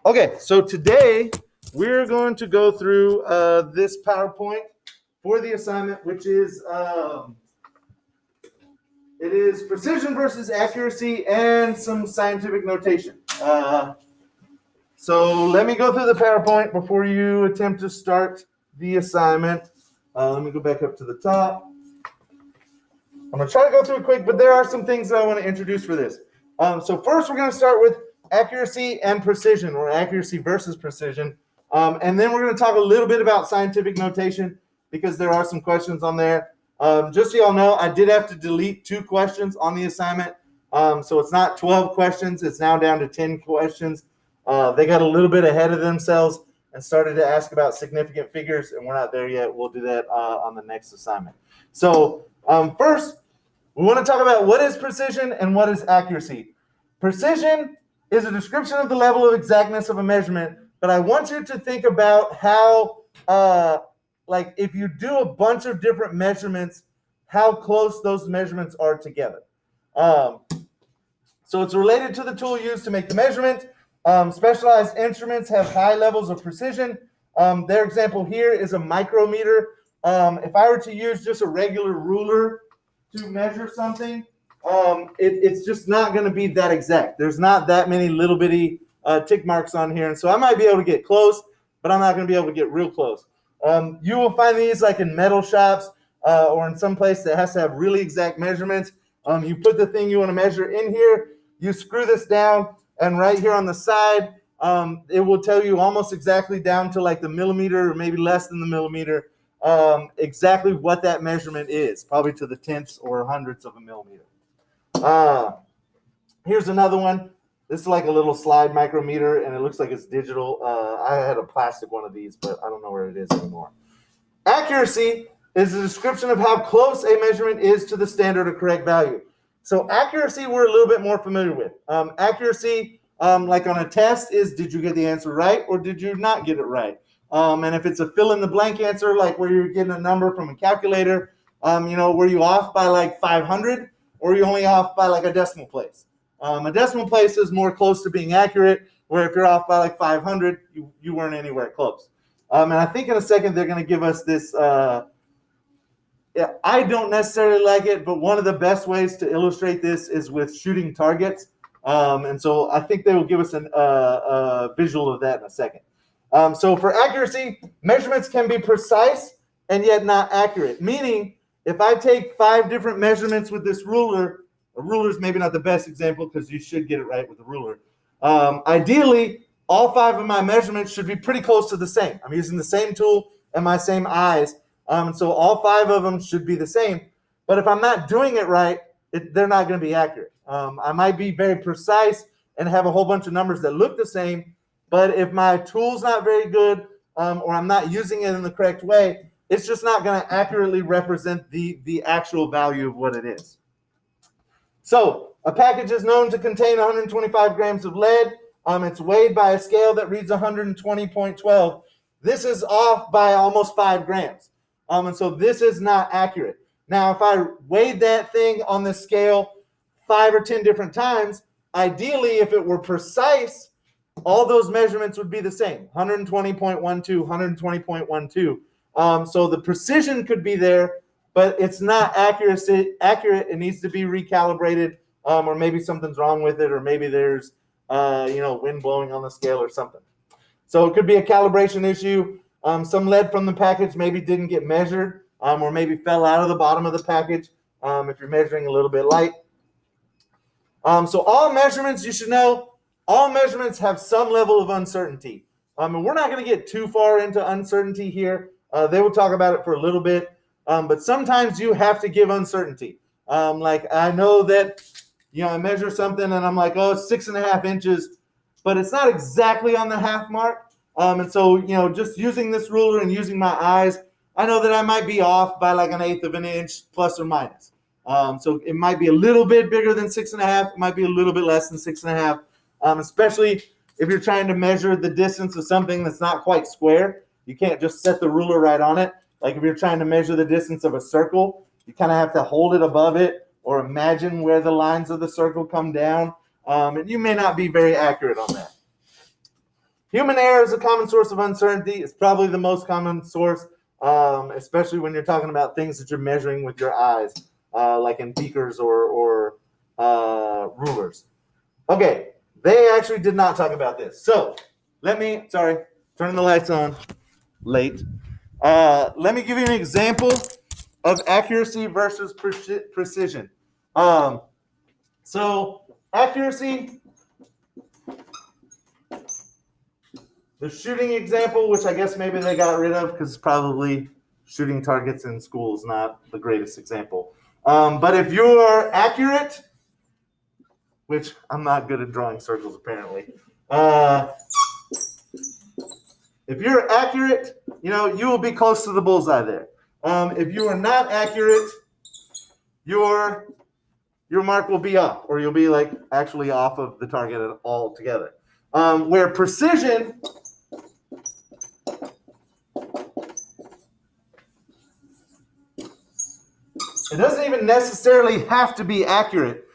Okay, so today we're going to go through this PowerPoint for the assignment, which is it is precision versus accuracy and some scientific notation. So let me go through the PowerPoint before you attempt to start the assignment. Let me go back up to the top. I'm going to try to go through it quick, but there are some things that I want to introduce for this. So first, we're going to start with accuracy and precision, or accuracy versus precision. And then we're going to talk a little bit about scientific notation because there are some questions on there. Just so y'all know, I did have to delete 2 questions on the assignment. So it's not 12 questions. It's now down to 10 questions. They got a little bit ahead of themselves and started to ask about significant figures, and we're not there yet. We'll do that on the next assignment. So first, we want to talk about what is precision and what is accuracy. Precision is a description of the level of exactness of a measurement, but I want you to think about how, like if you do a bunch of different measurements, how close those measurements are together. So it's related to the tool used to make the measurement. Specialized instruments have high levels of precision. Their example here is a micrometer. If I were to use just a regular ruler to measure something, it's just not going to be that exact. There's not that many little bitty tick marks on here, and so I might be able to get close, but I'm not going to be able to get real close. You will find these like in metal shops or in some place that has to have really exact measurements. You put the thing you want to measure in here, you screw this down, and right here on the side, it will tell you almost exactly down to like the millimeter or maybe less than the millimeter exactly what that measurement is, probably to the tenths or hundredths of a millimeter. Here's another one. This is like a little slide micrometer, and it looks like it's digital. I had a plastic one of these, but I don't know where it is anymore. Accuracy is a description of how close a measurement is to the standard or correct value. So accuracy we're a little bit more familiar with. Accuracy, like on a test, is did you get the answer right or did you not get it right? And if it's a fill-in-the-blank answer, like where you're getting a number from a calculator, were you off by like 500 or are you only off by like a decimal place? A decimal place is more close to being accurate, where if you're off by like 500, you weren't anywhere close. And I think in a second they're going to give us this. I don't necessarily like it, but one of the best ways to illustrate this is with shooting targets. And so I think they will give us a visual of that in a second. So for accuracy, measurements can be precise and yet not accurate. Meaning, if I take 5 different measurements with this ruler, a ruler is maybe not the best example because you should get it right with a ruler. Ideally, all 5 of my measurements should be pretty close to the same. I'm using the same tool and my same eyes. So all 5 of them should be the same. But if I'm not doing it right, they're not going to be accurate. I might be very precise and have a whole bunch of numbers that look the same, but if my tool's not very good or I'm not using it in the correct way, it's just not going to accurately represent the actual value of what it is. So a package is known to contain 125 grams of lead. It's weighed by a scale that reads 120.12. This is off by almost 5 grams. And so this is not accurate. Now, if I weighed that thing on the scale 5 or 10 different times, ideally, if it were precise, all those measurements would be the same, 120.12, 120.12. So the precision could be there, but it's not accurate. It needs to be recalibrated, or maybe something's wrong with it, or maybe there's wind blowing on the scale or something. So it could be a calibration issue. Some lead from the package maybe didn't get measured, or maybe fell out of the bottom of the package if you're measuring a little bit light. So all measurements, you should know, all measurements have some level of uncertainty. And we're not going to get too far into uncertainty here. They will talk about it for a little bit. But sometimes you have to give uncertainty. Like I know that, I measure something and I'm like, oh, it's 6.5 inches, but it's not exactly on the half mark. And so, just using this ruler and using my eyes, I know that I might be off by like 1/8 of an inch plus or minus. So it might be a little bit bigger than 6.5. It might be a little bit less than 6.5. Especially if you're trying to measure the distance of something that's not quite square. You can't just set the ruler right on it. Like if you're trying to measure the distance of a circle, you kind of have to hold it above it or imagine where the lines of the circle come down. And you may not be very accurate on that. Human error is a common source of uncertainty. It's probably the most common source, especially when you're talking about things that you're measuring with your eyes, like in beakers or rulers. Okay, they actually did not talk about this. So turning the lights on, late. Let me give you an example of accuracy versus precision. So accuracy, the shooting example, which I guess maybe they got rid of because probably shooting targets in school is not the greatest example. But if you are accurate, which I'm not good at drawing circles apparently. If you're accurate, you will be close to the bullseye there. If you are not accurate, your mark will be off, or you'll be like actually off of the target altogether. Where precision, it doesn't even necessarily have to be accurate.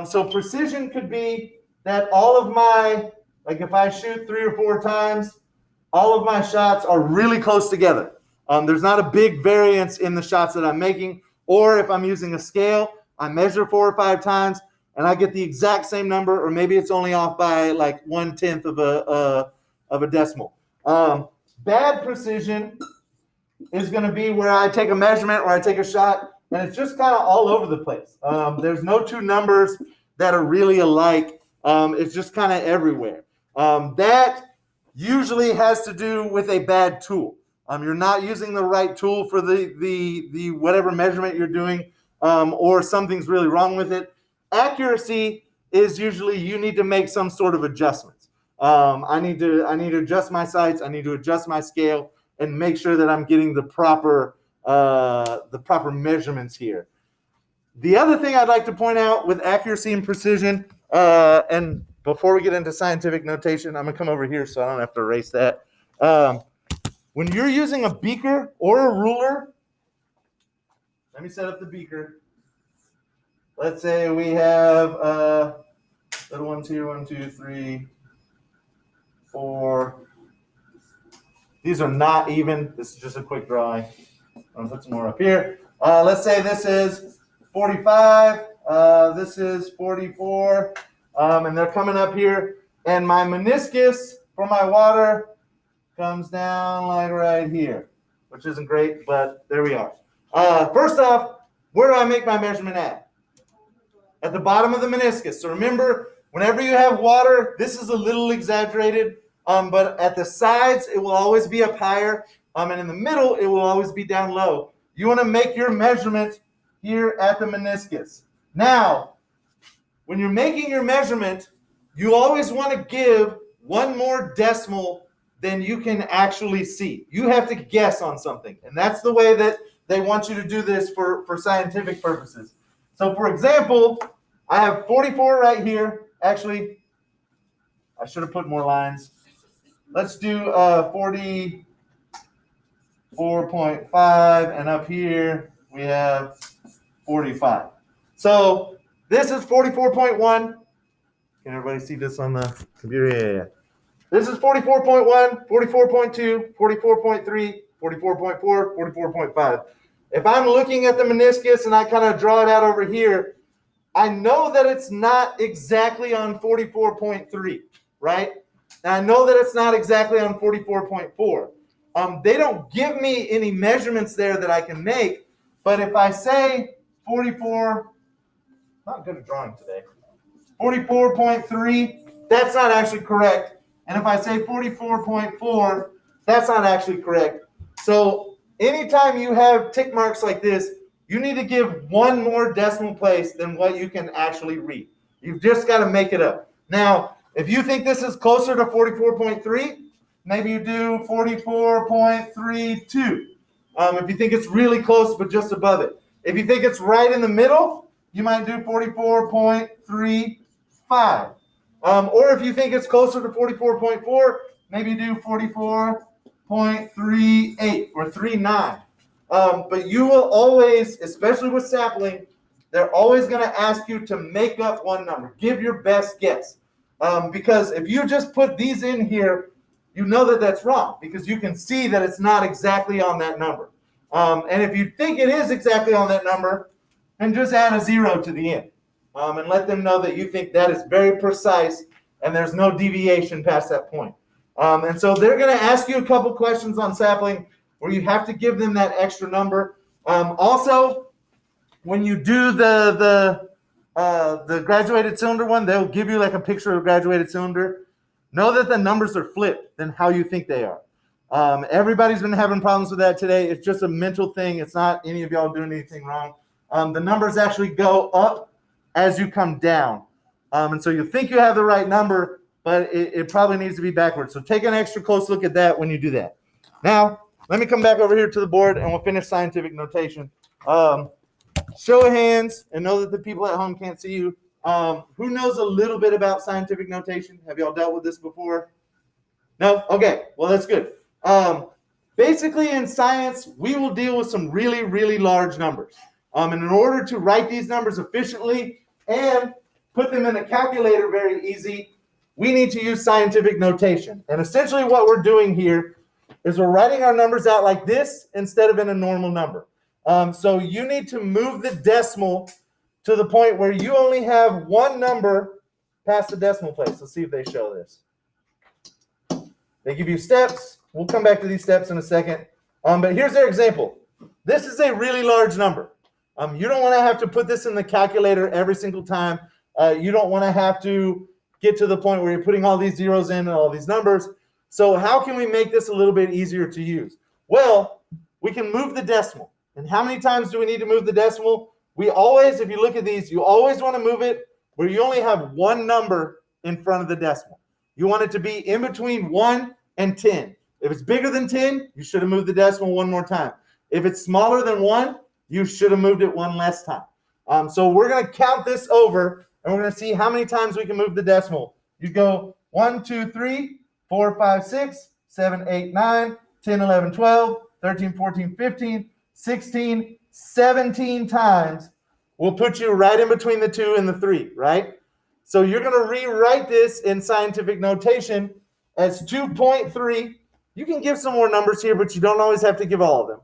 So precision could be that all of my, like if I shoot 3 or 4 times, all of my shots are really close together. There's not a big variance in the shots that I'm making. Or if I'm using a scale, I measure 4 or 5 times and I get the exact same number, or maybe it's only off by like 1/10 of a decimal. Bad precision is going to be where I take a measurement or I take a shot and it's just kind of all over the place. There's no two numbers that are really alike. It's just kind of everywhere. That usually has to do with a bad tool. You're not using the right tool for the whatever measurement you're doing, or something's really wrong with it. Accuracy is usually you need to make some sort of adjustments. I need to adjust my sights. I need to adjust my scale and make sure that I'm getting the proper measurements here. The other thing I'd like to point out with accuracy and precision, and before we get into scientific notation, I'm going to come over here so I don't have to erase that. When you're using a beaker or a ruler, let me set up the beaker. Let's say we have little ones here, 1, 2, 3, 4. These are not even. This is just a quick drawing. I'm going to put some more up here. Let's say this is 45. This is 44. And they're coming up here. And my meniscus for my water comes down like right here, which isn't great, but there we are. First off, where do I make my measurement at? At the bottom of the meniscus. So remember, whenever you have water, this is a little exaggerated, but at the sides, it will always be up higher, and in the middle, it will always be down low. You want to make your measurement here at the meniscus. Now, when you're making your measurement, you always want to give one more decimal than you can actually see. You have to guess on something, and that's the way that they want you to do this for scientific purposes. So, for example, I have 44 right here. Actually, I should have put more lines. Let's do 44.5, and up here we have 45. So this is 44.1. Can everybody see this on the computer? Yeah. This is 44.1, 44.2, 44.3, 44.4, 44.5. If I'm looking at the meniscus and I kind of draw it out over here, I know that it's not exactly on 44.3, right? And I know that it's not exactly on 44.4. They don't give me any measurements there that I can make, but if I say 44, not good at drawing today, 44.3, that's not actually correct. And if I say 44.4, that's not actually correct. So anytime you have tick marks like this, you need to give one more decimal place than what you can actually read. You've just got to make it up. Now, if you think this is closer to 44.3, maybe you do 44.32. If you think it's really close but just above it. If you think it's right in the middle, you might do 44.35. Or if you think it's closer to 44.4, maybe do 44.38 or 39. But you will always, especially with sapling, they're always going to ask you to make up one number. Give your best guess. Because if you just put these in here, you know that that's wrong because you can see that it's not exactly on that number. And if you think it is exactly on that number, then just add a 0 to the end and let them know that you think that is very precise and there's no deviation past that point. And so they're going to ask you a couple questions on sapling where you have to give them that extra number. Also, when you do the graduated cylinder one, they'll give you like a picture of a graduated cylinder. Know that the numbers are flipped than how you think they are. Everybody's been having problems with that today. It's just a mental thing. It's not any of y'all doing anything wrong. The numbers actually go up as you come down. And so you think you have the right number, but it probably needs to be backwards. So take an extra close look at that when you do that. Now, let me come back over here to the board and we'll finish scientific notation. Show of hands and know that the people at home can't see you. Who knows a little bit about scientific notation? Have y'all dealt with this before? No? Okay. Well, that's good. Basically, in science, we will deal with some really, really large numbers. And in order to write these numbers efficiently and put them in a calculator very easy, we need to use scientific notation. And essentially what we're doing here is we're writing our numbers out like this instead of in a normal number. So you need to move the decimal to the point where you only have one number past the decimal place. Let's see if they show this. They give you steps. We'll come back to these steps in a second. But here's their example. This is a really large number. You don't want to have to put this in the calculator every single time. You don't want to have to get to the point where you're putting all these zeros in and all these numbers. So how can we make this a little bit easier to use? Well, we can move the decimal. And how many times do we need to move the decimal? We always, if you look at these, you always want to move it where you only have one number in front of the decimal. You want it to be in between 1 and 10. If it's bigger than 10, you should have moved the decimal one more time. If it's smaller than 1, you should have moved it one less time. So we're going to count this over, and we're going to see how many times we can move the decimal. You go 1, 2, 3, 4, 5, 6, 7, 8, 9, 10, 11, 12, 13, 14, 15, 16, 17 times. We'll put you right in between the 2 and the 3, right? So you're going to rewrite this in scientific notation as 2.3. You can give some more numbers here, but you don't always have to give all of them.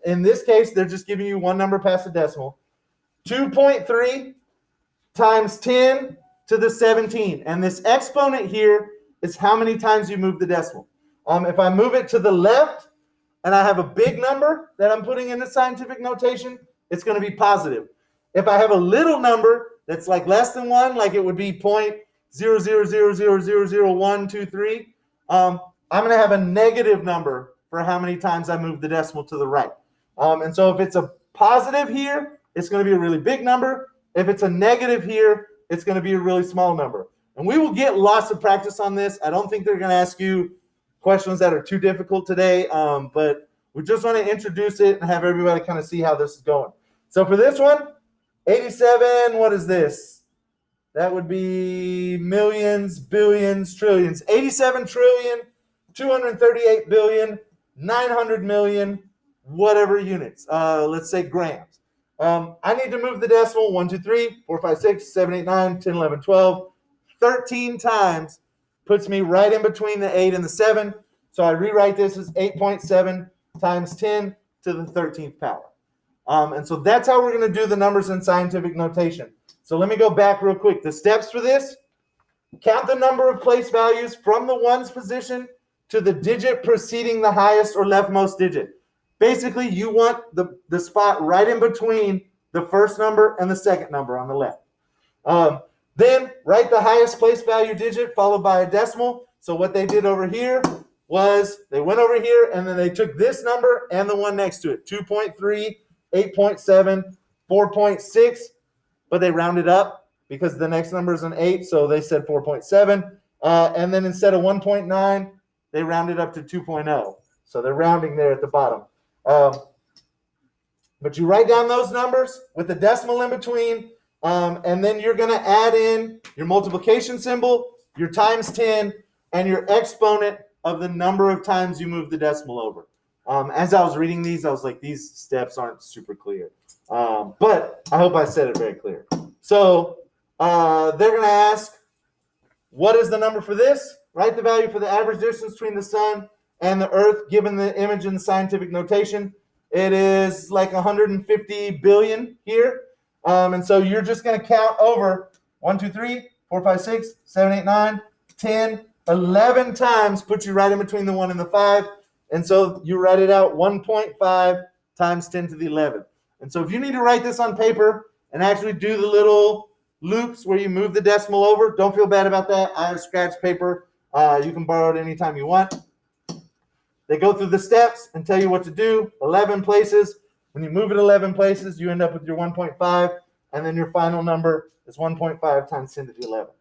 In this case, they're just giving you one number past the decimal. 2.3 times 10 to the 17. And this exponent here is how many times you move the decimal. If I move it to the left and I have a big number that I'm putting in the scientific notation, it's going to be positive. If I have a little number that's like less than 1, like it would be 0.000000123, I'm going to have a negative number for how many times I move the decimal to the right. And so if it's a positive here, it's going to be a really big number. If it's a negative here, it's going to be a really small number. And we will get lots of practice on this. I don't think they're going to ask you questions that are too difficult today, but we just want to introduce it and have everybody kind of see how this is going. So for this one, 87, what is this? That would be millions, billions, trillions. 87 trillion, 238 billion, 900 million, whatever units. Let's say grams. I need to move the decimal 1, 2, 3, 4, 5, 6, 7, 8, 9, 10, 11, 12, 13 times. Puts me right in between the 8 and the 7. So I rewrite this as 8.7 times 10 to the 13th power. And so that's how we're going to do the numbers in scientific notation. So let me go back real quick. The steps for this: count the number of place values from the ones position to the digit preceding the highest or leftmost digit. Basically, you want the spot right in between the first number and the second number on the left. Then write the highest place value digit followed by a decimal. So what they did over here was they went over here and then they took this number and the one next to it, 2.3, 8.7, 4.6, but they rounded up because the next number is an 8, so they said 4.7. And then instead of 1.9, they rounded up to 2.0. So they're rounding there at the bottom. But you write down those numbers with the decimal in between, and then you're going to add in your multiplication symbol, your times 10, and your exponent of the number of times you move the decimal over. As I was reading these, I was like, these steps aren't super clear. But I hope I said it very clear. So they're going to ask, what is the number for this? write the value for the average distance between the sun and the earth given the image in the scientific notation. It is like 150 billion here. And so you're just going to count over 1, 2, 3, 4, 5, 6, 7, 8, 9, 10, 11 times, put you right in between the 1 and the 5. And so you write it out 1.5 times 10 to the 11th. And so if you need to write this on paper and actually do the little loops where you move the decimal over, don't feel bad about that. I have scratch paper. You can borrow it anytime you want. They go through the steps and tell you what to do. 11 places. When you move it 11 places, you end up with your 1.5, and then your final number is 1.5 times 10 to the 11th.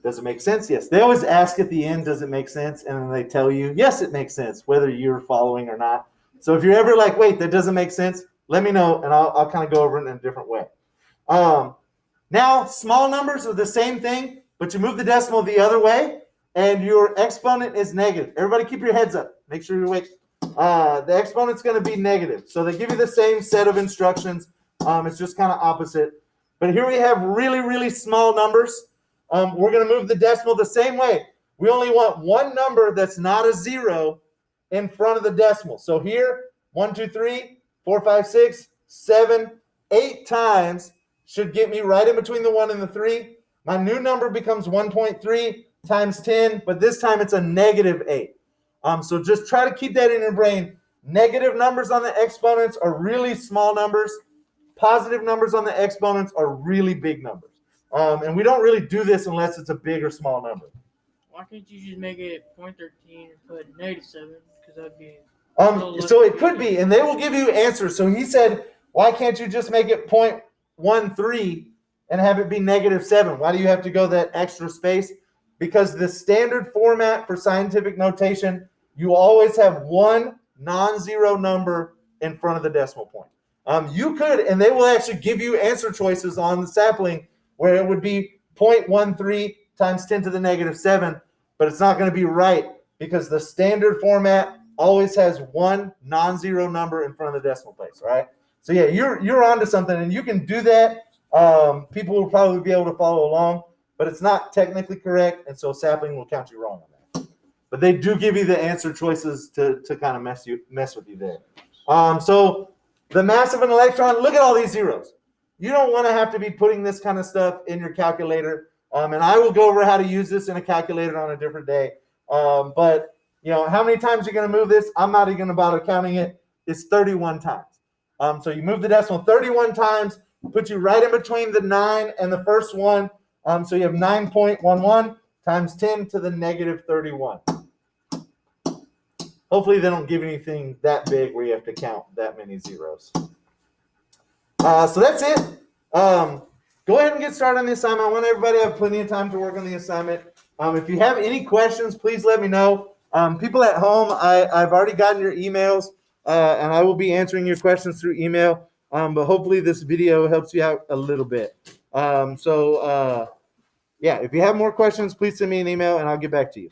Does it make sense? Yes. They always ask at the end, does it make sense? And then they tell you, yes, it makes sense, whether you're following or not. So if you're ever like, wait, that doesn't make sense, let me know, and I'll kind of go over it in a different way. Now, small numbers are the same thing, but you move the decimal the other way, and your exponent is negative. Everybody keep your heads up. Make sure you're awake. The exponent's going to be negative. So they give you the same set of instructions. It's just kind of opposite. But here we have really, really small numbers. We're going to move the decimal the same way. We only want one number that's not a 0 in front of the decimal. So here, 1, 2, 3, 4, 5, 6, 7, 8 times should get me right in between the 1 and the 3. My new number becomes 1.3 times 10, but this time it's a negative 8. So just try to keep that in your brain. Negative numbers on the exponents are really small numbers. Positive numbers on the exponents are really big numbers. And we don't really do this unless it's a big or small number. Why can't you just make it 0.13 and put -7? Because that'd be. So it could be, and they will give you answers. So he said, why can't you just make it 0.13 and have it be -7? Why do you have to go that extra space? Because the standard format for scientific notation, you always have one non-zero number in front of the decimal point. You could, and they will actually give you answer choices on the sapling where it would be 0.13 times 10 to the -7, but it's not going to be right because the standard format always has one non-zero number in front of the decimal place, all right? So yeah, you're onto something, and you can do that. People will probably be able to follow along, but it's not technically correct, and so sapling will count you wrong on that. But they do give you the answer choices to kind of mess with you there. So the mass of an electron, look at all these zeros. You don't want to have to be putting this kind of stuff in your calculator, and I will go over how to use this in a calculator on a different day. But you know, how many times you're going to move this, I'm not even going to bother counting it. It's 31 times. So you move the decimal 31 times, put you right in between the 9 and the first one. So you have 9.11 times 10 to the -31. Hopefully they don't give anything that big where you have to count that many zeros. So that's it. Go ahead and get started on the assignment. I want everybody to have plenty of time to work on the assignment. If you have any questions, please let me know. People at home, I've already gotten your emails, and I will be answering your questions through email. But hopefully this video helps you out a little bit. Yeah, if you have more questions, please send me an email, and I'll get back to you.